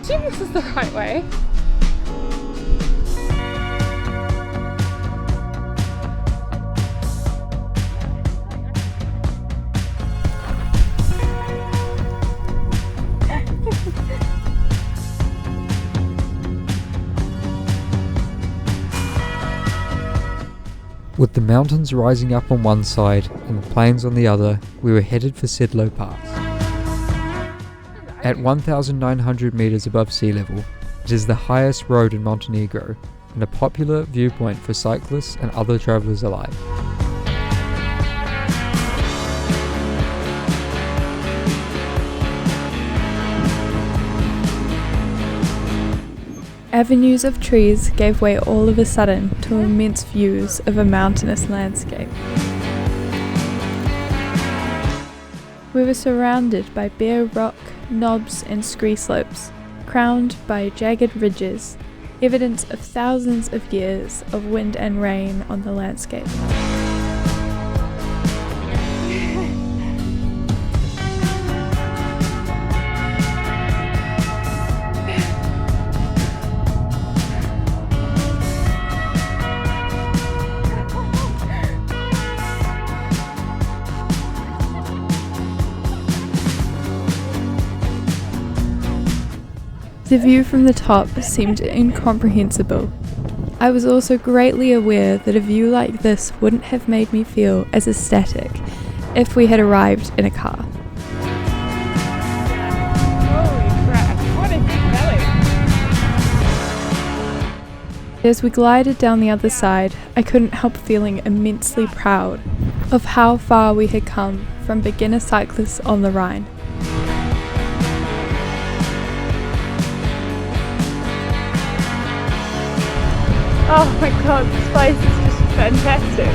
assume this is the right way. With the mountains rising up on one side and the plains on the other, we were headed for Sedlo Pass. At 1,900 meters above sea level, it is the highest road in Montenegro and a popular viewpoint for cyclists and other travelers alike. Avenues of trees gave way all of a sudden to immense views of a mountainous landscape. We were surrounded by bare rock, knobs and scree slopes, crowned by jagged ridges, evidence of thousands of years of wind and rain on the landscape. The view from the top seemed incomprehensible. I was also greatly aware that a view like this wouldn't have made me feel as ecstatic if we had arrived in a car. Holy crap, what a big valley. As we glided down the other side, I couldn't help feeling immensely proud of how far we had come from beginner cyclists on the Rhine. Oh my god, this place is just fantastic.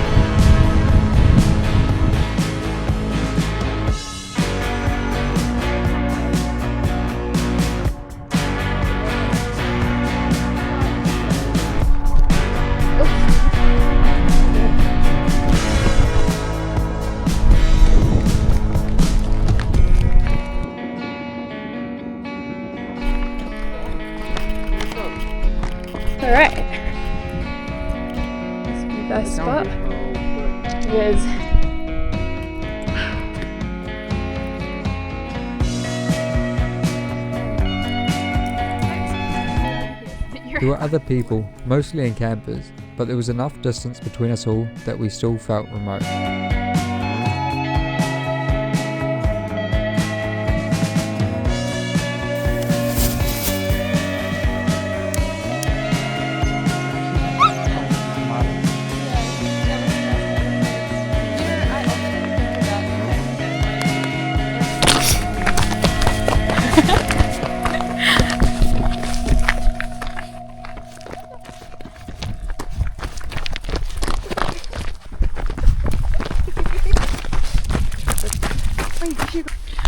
Alright. Nice spot. It is. There were other people, mostly in campers, but there was enough distance between us all that we still felt remote.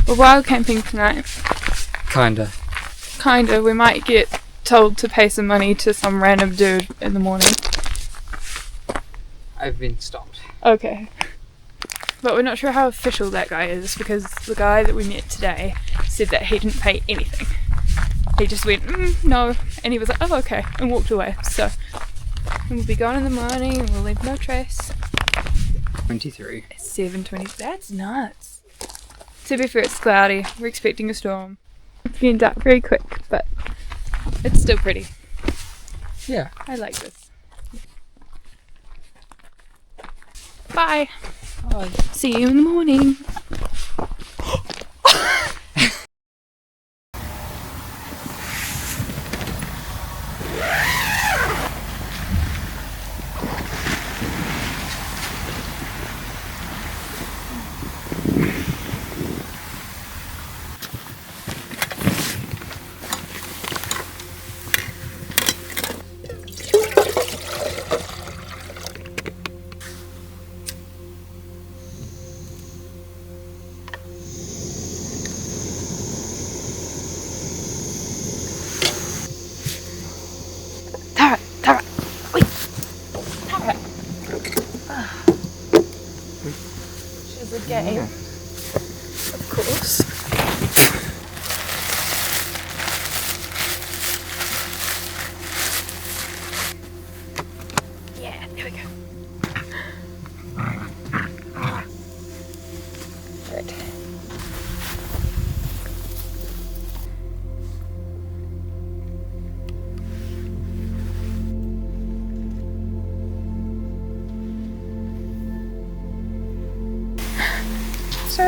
We're wild camping tonight. Kinda. We might get told to pay some money to some random dude in the morning. I've been stopped. Okay. But we're not sure how official that guy is because the guy that we met today said that he didn't pay anything. He just went, no, and he was like, oh okay, and walked away. So we'll be gone in the morning and we'll leave no trace. 23. It's 7:20. That's nuts. To be fair, it's cloudy. We're expecting a storm. It's getting dark very quick, but it's still pretty. Yeah. I like this. Bye. Bye. See you in the morning.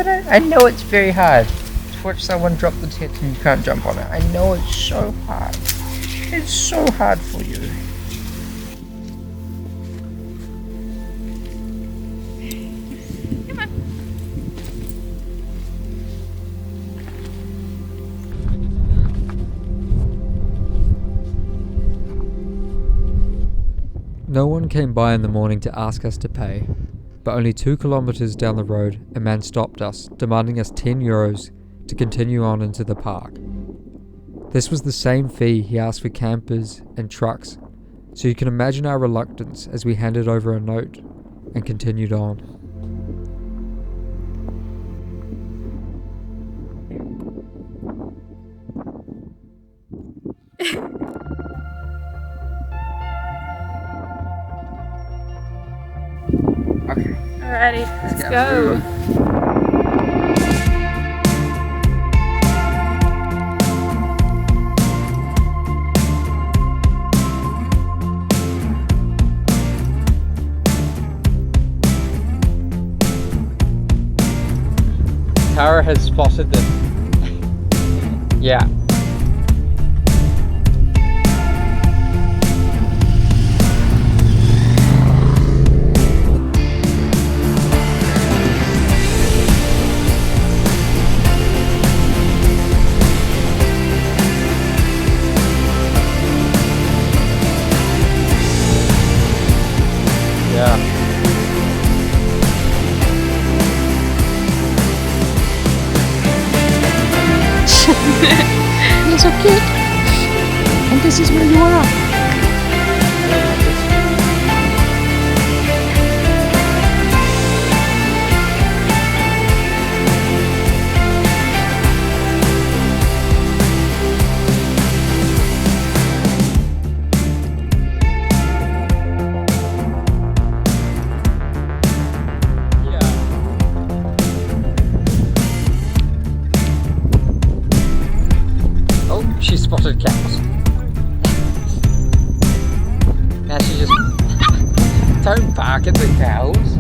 it. I know it's very hard to watch someone drop the tent and you can't jump on it. I know it's so hard. It's so hard for you. Come on. No one came by in the morning to ask us to pay, but only 2 kilometers down the road, a man stopped us, demanding us €10 to continue on into the park. This was the same fee he asked for campers and trucks, so you can imagine our reluctance as we handed over a note and continued on. Okay. Alrighty, let's go. Tara has spotted them. Yeah. Yeah. It's okay. And this is where you are. She spotted cows. Now she just don't bark at the cows.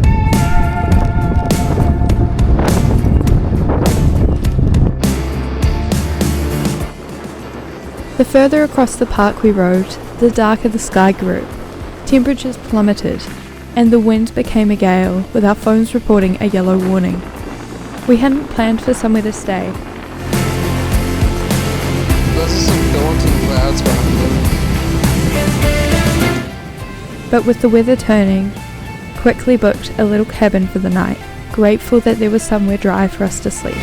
The further across the park we rode, the darker the sky grew. Temperatures plummeted, and the wind became a gale, with our phones reporting a yellow warning. We hadn't planned for somewhere to stay, Those are some daunting clouds behind them. but with the weather turning, quickly booked a little cabin for the night, grateful that there was somewhere dry for us to sleep.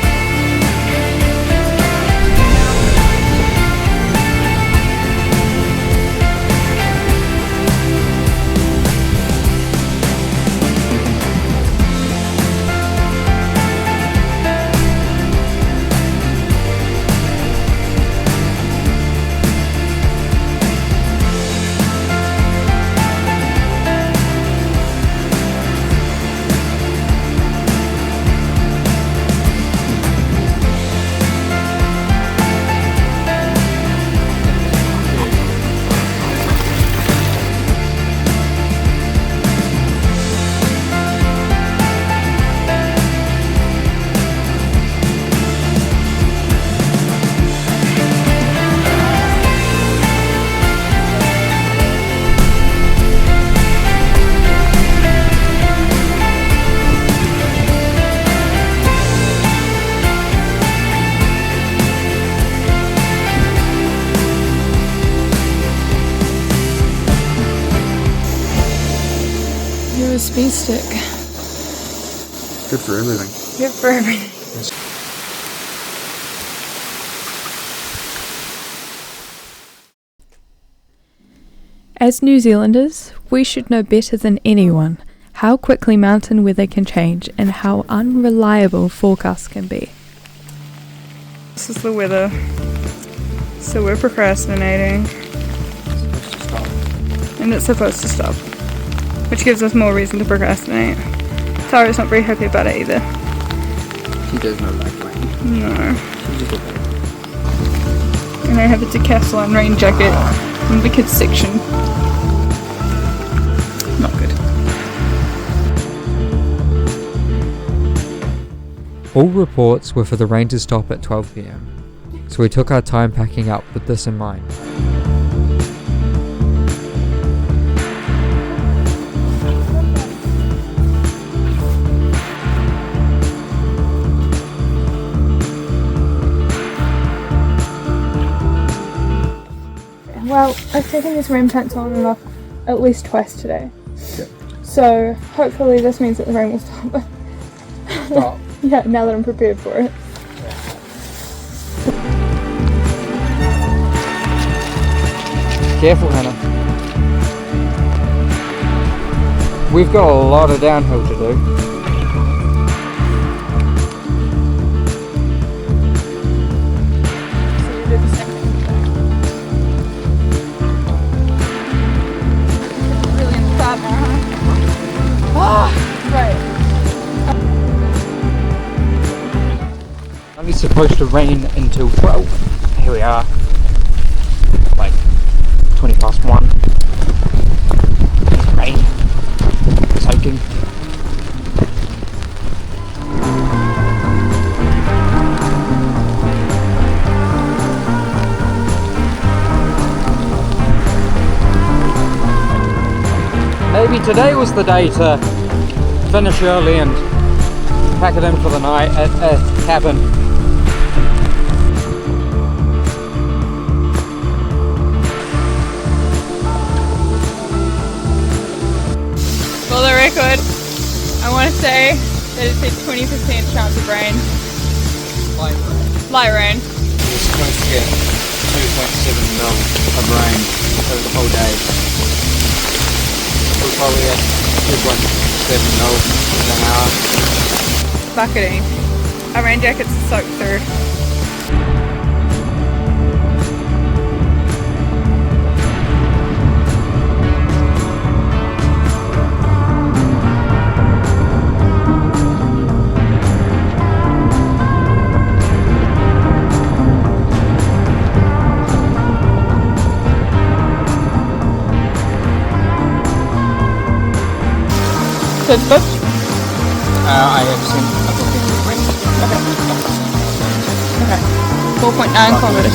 You're a speed stick. Good for everything. Good for everything. As New Zealanders, we should know better than anyone how quickly mountain weather can change and how unreliable forecasts can be. This is the weather. So we're procrastinating. And it's supposed to stop. Which gives us more reason to procrastinate. Tara's not very happy about it either. She does not like rain. No. She's just a baby. And I have a decathlon rain jacket in the kids section. Not good. All reports were for the rain to stop at 12 PM, so we took our time packing up with this in mind. Well, I've taken this rain pants on and off at least twice today. Yep. So hopefully this means that the rain will stop. Stop. Yeah, now that I'm prepared for it. Careful, Hannah. We've got a lot of downhill to do. Really in the cloud now, huh? Ah, right. Only supposed to rain until 12. Here we are. Like 20 past 1. It's rain. Soaking. Maybe today was the day to finish early and pack it in for the night at a cabin. For the record, I want to say that it's a 20% chance of rain. Light rain. We're supposed to get 2.7 mil of rain over the whole day. We'll probably get 2.7 mil in an hour. Bucketing. Our rain jackets are soaked through. So it's booked? I have seen a booking request. Okay. 4.9 kilometers.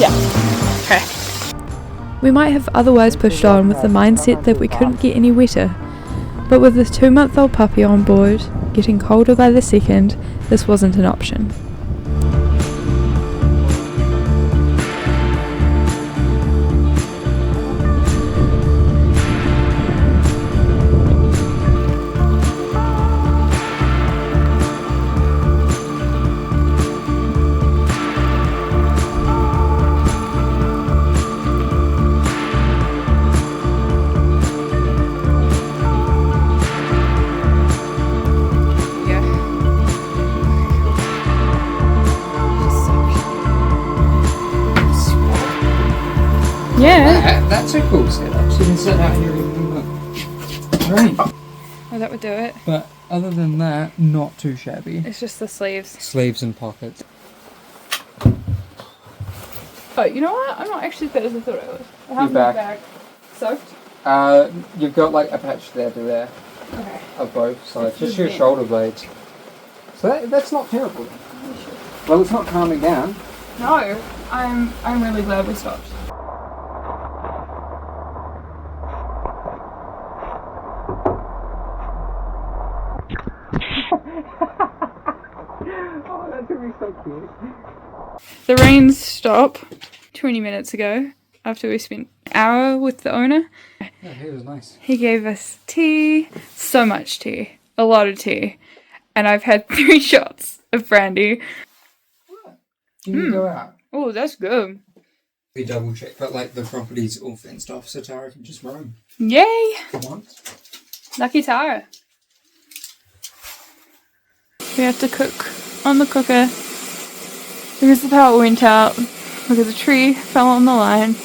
Yeah. Okay. We might have otherwise pushed on with the mindset that we couldn't get any wetter, but with this 2-month-old puppy on board, getting colder by the second, this wasn't an option. Yeah. That's a cool setup. So you can sit out here and look. Rain. Oh, that would do it. But other than that, not too shabby. It's just the sleeves. Sleeves and pockets. Oh, you know what? I'm not actually as bad as I thought I was. I have You're my back. bag soaked. You've got like a patch there to there Okay. of both sides. It's Just the your vent. shoulder blades. So that's not terrible. Well, it's not calming down. No, I'm really glad we stopped. Oh, that's gonna be so cute. The rain stopped 20 minutes ago after we spent an hour with the owner. Yeah, he was nice. He gave us tea, so much tea, a lot of tea, and I've had 3 shots of brandy. Can you go out? Oh, that's good. We double check, but like the property's all fenced off, so Tara can just roam Yay! for once. Lucky Tara. We have to cook on the cooker because the power went out because a tree fell on the line.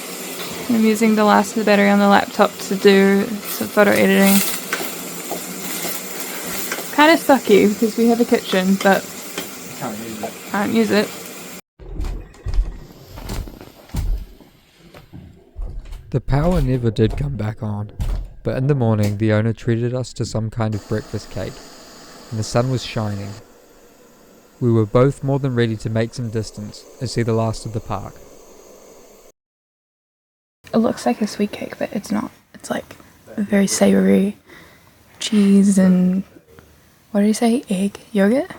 And I'm using the last of the battery on the laptop to do some photo editing. Kind of sucky because we have a kitchen, but Can't use it. can't use it. The power never did come back on, but in the morning the owner treated us to some kind of breakfast cake. and the sun was shining. We were both more than ready to make some distance and see the last of the park. It looks like a sweet cake, but it's not. It's like a very savoury cheese and, what did you say, egg yogurt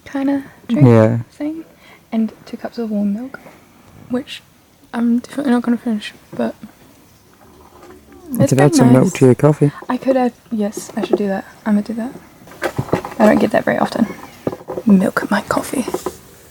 kind of drink thing. And 2 cups of warm milk, which I'm definitely not going to finish, but You could add some milk to your coffee. I could add, yes, I should do that. I'm going to do that. I don't get that very often. Milk my coffee.